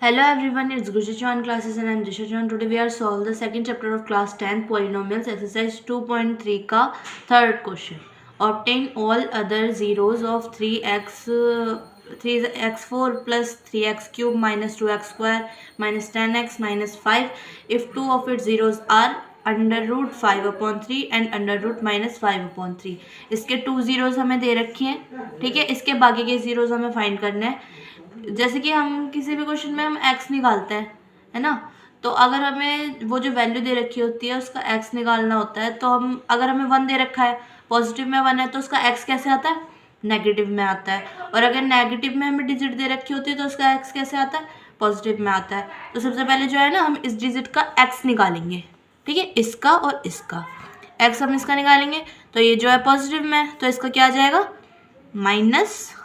Hello everyone, it's Gurjit Chauhan classes and I'm Disha Chauhan. Today we are solve the second chapter of class 10 polynomials exercise 2.3 का third question. Obtain all other zeros of 3x4 plus 3x cube minus 2x square minus 10x minus 5 if two of its zeros are under root 5/3 and under root -5/3. इसके 2 zeros हमें दे रखी हैं, ठीक है. इसके बाकी के जीरोज हमें फाइंड करना है. जैसे कि हम किसी भी क्वेश्चन में हम x निकालते हैं, है ना. तो अगर हमें वो जो वैल्यू दे रखी होती है उसका x निकालना होता है, तो हम अगर हमें 1 दे रखा है, पॉजिटिव में 1 है, तो उसका x कैसे आता है? नेगेटिव में आता है. और अगर नेगेटिव में हमें डिजिट दे रखी होती है तो उसका x कैसे आता है? पॉजिटिव में आता है. तो सबसे पहले जो है ना, हम इस डिजिट का x निकालेंगे, ठीक है. इसका और इसका x हम इसका निकालेंगे, तो ये जो है पॉजिटिव में है, तो इसका क्या आ जाएगा? माइनस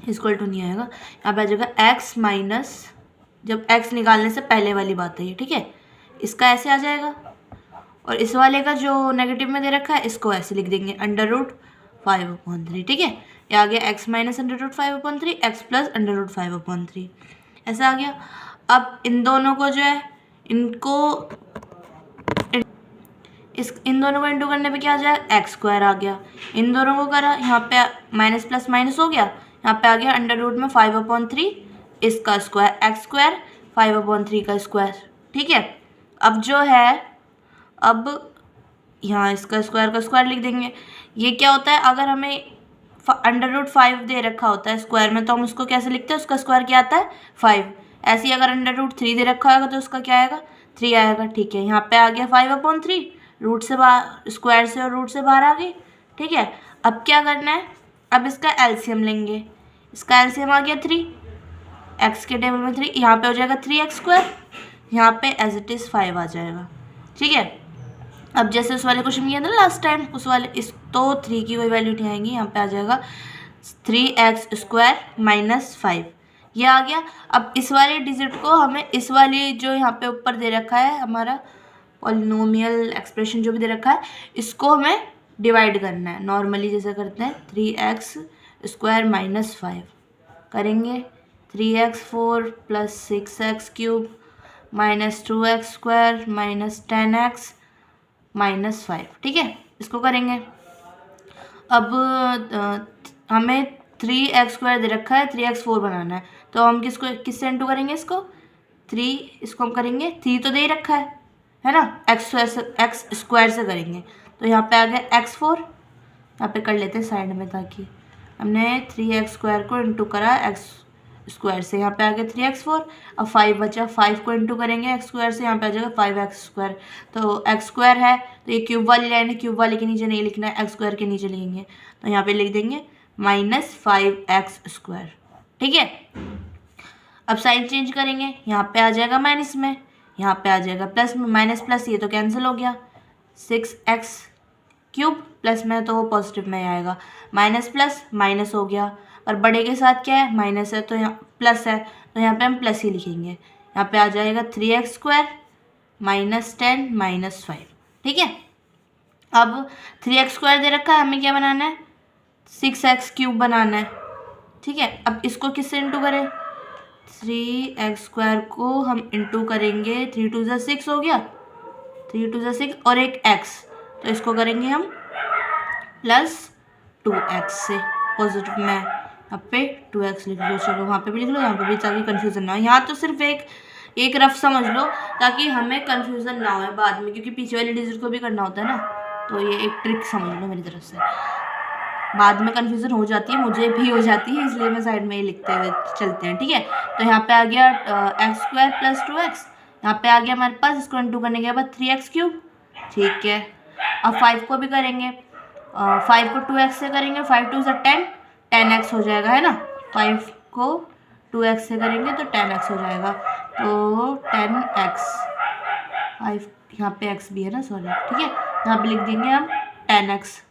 इक्वल टू नहीं आएगा, यहाँ पे आ जाएगा x माइनस, जब x निकालने से पहले वाली बात है ये, ठीक है. इसका ऐसे आ जाएगा, और इस वाले का जो नेगेटिव में दे रखा है इसको ऐसे लिख देंगे अंडर रूट 5/3, ठीक है. ये आ गया x minus under root 5/3, x plus under root 5/3, ऐसा आ गया. अब इन दोनों को जो है, इन दोनों को इंटू करने पे क्या आ जाएगा? x स्क्वायर आ गया. इन दोनों को करा, यहाँ पे माइनस प्लस माइनस हो गया, यहाँ पे आ गया अंडर रूट में 5/3 इसका स्क्वायर, x स्क्वायर 5/3 का स्क्वायर, ठीक है. अब जो है, अब यहाँ इसका स्क्वायर का स्क्वायर लिख देंगे. ये क्या होता है, अगर हमें अंडर रूट 5 दे रखा होता है स्क्वायर में, तो हम उसको कैसे लिखते हैं? उसका स्क्वायर क्या आता है? 5. ऐसे ही अगर अंडर रूट 3 दे रखा होगा तो उसका क्या आएगा? 3 आएगा, ठीक है. यहाँ पे आ गया 5/3, रूट से बाहर, स्क्वायर से और रूट से बाहर आ गई, ठीक है. अब क्या करना है? अब इसका एलसीएम लेंगे. इसका एलसीएम आ गया 3, एक्स के टेबल में 3, यहाँ पे हो जाएगा 3x स्क्वायर, यहाँ पे एज इट इज़ 5 आ जाएगा, ठीक है. अब जैसे उस वाले क्वेश्चन में किया था ना लास्ट टाइम, उस वाले इस तो 3 की कोई वैल्यू नहीं आएगी, यहाँ पे आ जाएगा 3x स्क्वायर माइनस 5, ये आ गया. अब इस वाले डिजिट को हमें इस वाली जो यहाँ पे ऊपर दे रखा है हमारा पॉलिनोमियल एक्सप्रेशन जो भी दे रखा है, इसको हमें डिवाइड करना है. नॉर्मली जैसे करते हैं 3x स्क्वायर माइनस 5 करेंगे, 3x4 plus 6x cube minus 2x square minus 10x minus 5, ठीक है. इसको करेंगे. अब हमें 3x स्क्वायर दे रखा है, 3x4 बनाना है, तो हम किससे इंटू करेंगे? इसको 3, इसको हम करेंगे 3 तो दे ही रखा है ना, x स्क्वायर से करेंगे. तो यहाँ पे आ गया x4, यहाँ पे कर लेते हैं साइड में, ताकि हमने 3x स्क्वायर को इंटू करा x स्क्वायर से, यहाँ पे आ गया 3x4. अब 5 बचा, 5 को इंटू करेंगे x स्क्वायर से, यहाँ पे आ जाएगा 5x स्क्वायर. तो x स्क्वायर है तो ये क्यूब वाली लाइन है, क्यूब वाले के नीचे नहीं लिखना है, x स्क्वायर के नीचे लिखेंगे. तो यहाँ पे लिख देंगे माइनस 5x स्क्वायर, ठीक है. अब साइन चेंज करेंगे, यहाँ पे आ जाएगा माइनस में, यहाँ पे आ जाएगा प्लस में. माइनस प्लस ये तो कैंसिल हो गया, 6x क्यूब प्लस में तो वो पॉजिटिव में आएगा, माइनस प्लस माइनस हो गया, और बड़े के साथ क्या है? माइनस है, तो यहाँ प्लस है, तो यहाँ पे हम प्लस ही लिखेंगे. यहाँ पे आ जाएगा 3x स्क्वायर माइनस 10 माइनस 5, ठीक है. अब 3x स्क्वायर दे रखा है, हमें क्या बनाना है? 6x क्यूब बनाना है, ठीक है. अब इसको किससे इंटू करें? 3x स्क्वायर को हम इंटू करेंगे, 3 2 ज़ा 6 हो गया, 3 2 ज़ा 6 और एक x, तो इसको करेंगे हम प्लस 2x से, पॉजिटिव में यहाँ पे 2x लिख लो, चलो वहाँ पे भी लिख लो, यहाँ पे भी, ताकि कन्फ्यूज़न ना हो. यहाँ तो सिर्फ एक रफ समझ लो ताकि हमें कन्फ्यूज़न ना हो बाद में, क्योंकि पीछे वाले डिजिट को भी करना होता है ना. तो ये एक ट्रिक समझ लो मेरी तरफ से, बाद में कन्फ्यूज़न हो जाती है, मुझे भी हो जाती है, इसलिए मैं साइड में ही लिखते हुए चलते हैं, ठीक है. तो यहाँ पे आ गया x स्क्वायर प्लस 2x, यहाँ पे आ गया हमारे पास, इसको इंटू करने के बाद 3x क्यूब, ठीक है. अब 5 को भी करेंगे, 5 को 2x से करेंगे, 5 2 ज़ा 10, 10x हो जाएगा, है ना. 5 को 2x से करेंगे तो 10x हो जाएगा, तो 10x, 5 यहाँ पे x भी है ना, सॉरी, ठीक है. यहाँ पे लिख देंगे हम 10x,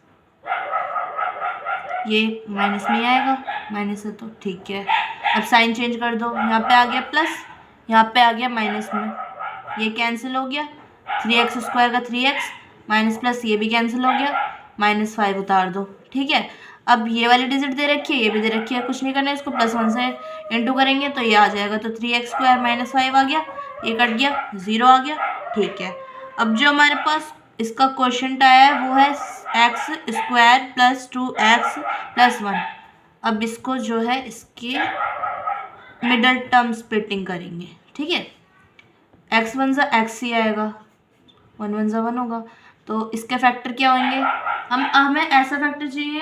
ये माइनस में ही आएगा, माइनस है तो ठीक है. अब साइन चेंज कर दो, यहाँ पे आ गया प्लस, यहाँ पे आ गया माइनस में, ये कैंसिल हो गया. 3x स्क्वायर का 3x माइनस प्लस ये भी कैंसिल हो गया, -5 उतार दो, ठीक है. अब ये वाली डिजिट दे रखी है, ये भी दे रखी है, कुछ नहीं करना है, इसको +1 से इंटू करेंगे तो ये आ जाएगा, तो 3x² - 5 आ गया, ये कट गया, 0 आ गया। ठीक है, अब जो हमारे पास इसका क्वोशंट आया है वो है x² + 2x + 1। अब इसको जो है इसके मिडल टर्म स्प्लिटिंग करेंगे। ठीक है, x1 सा x ही आएगा, 1 1 सा 1 होगा, तो इसके फैक्टर क्या होंगे, हमें ऐसा फैक्टर चाहिए,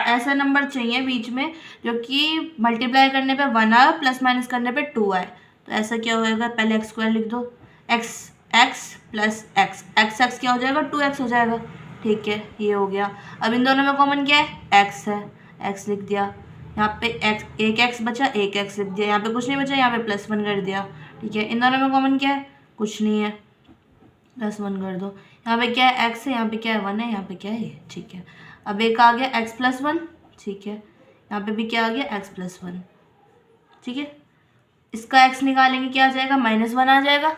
ऐसा नंबर चाहिए बीच में जो कि मल्टीप्लाई करने पे 1 आए, प्लस माइनस करने पे 2 आए। तो ऐसा क्या होएगा, पहले x² लिख दो, x + x क्या हो जाएगा, 2x हो जाएगा। ठीक है, ये हो गया। अब इन दोनों में कॉमन क्या है, x है, x लिख दिया, यहाँ पे एक x बचा, एक x लिख दिया, यहाँ पे कुछ नहीं बचा, यहाँ पे +1 कर दिया। ठीक है, इन दोनों में कॉमन क्या है, कुछ नहीं है, +1 कर दो। यहाँ पे क्या है, x है, यहाँ पे क्या है, 1 है, यहाँ पे क्या है ये। ठीक है, अब एक आ गया x + 1। ठीक है, यहाँ पे भी क्या आ गया, x + 1। ठीक है, इसका x निकालेंगे, क्या आ जाएगा, -1 आ जाएगा।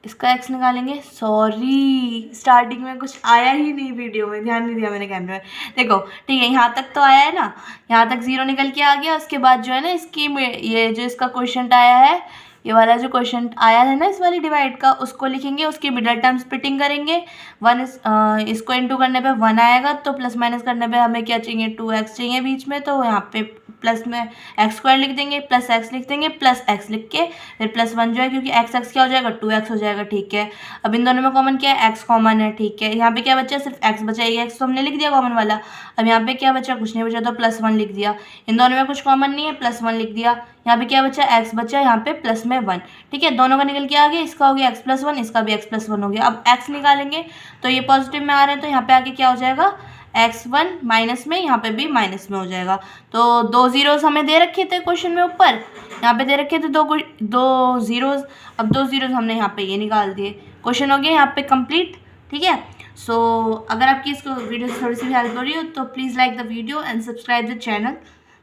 इसका x निकालेंगे, सॉरी स्टार्टिंग में कुछ आया ही नहीं, वीडियो में ध्यान नहीं दिया मैंने कैमरे में। देखो ठीक है, यहाँ तक तो आया है ना, यहाँ तक 0 निकल के आ गया। उसके बाद जो है ना इसकी ये जो इसका क्वेश्चन आया है, ये वाला जो क्वेश्चन आया है ना इस वाली डिवाइड का, उसको लिखेंगे, उसकी मिडल टर्म स्प्लिटिंग करेंगे। इसको इंटू करने पे 1 आएगा, तो प्लस माइनस करने पे हमें क्या चाहिए, 2x चाहिए बीच में, तो यहाँ पे प्लस में x² लिख देंगे, प्लस x लिख देंगे, प्लस x लिख के फिर +1 जो है, क्योंकि x क्या हो जाएगा, 2x हो जाएगा। ठीक है, अब इन दोनों में कॉमन क्या है, x कॉमन है। ठीक है, यहाँ पे क्या बचा, सिर्फ x बचा, ये x तो हमने लिख दिया कॉमन वाला। अब यहाँ पे क्या बचा, कुछ नहीं बचा, तो +1 लिख दिया। इन दोनों में कुछ कॉमन नहीं है, +1 लिख दिया। यहाँ पे क्या बचा, x बचा, यहाँ पे प्लस में 1। ठीक है, दोनों का निकल के आ गया, इसका हो गया x + 1, इसका भी x + 1 हो गया। अब x निकालेंगे तो ये पॉजिटिव में आ रहे हैं, तो यहाँ पे आके क्या हो जाएगा, x1 माइनस में, यहाँ पे भी माइनस में हो जाएगा। तो 2 ज़ीरोज़ हमें दे रखे थे क्वेश्चन में ऊपर, यहाँ पे दे रखे थे दो ज़ीरोज़। अब 2 ज़ीरोज़ हमने यहाँ पे ये निकाल दिए, क्वेश्चन हो गया यहाँ पे कंप्लीट। ठीक है, सो अगर आपकी इसको वीडियो से थोड़ी सी हेल्प हो रही हो तो please like the video and subscribe the channel.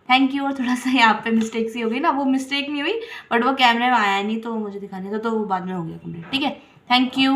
Thank you. और थोड़ा सा यहाँ पे मिस्टेक सी हो गई ना, वो मिस्टेक नहीं हुई बट वो कैमरे में आया नहीं तो मुझे दिखाने था, तो वो बाद में हो गया कंप्लीट। ठीक है, थैंक यू।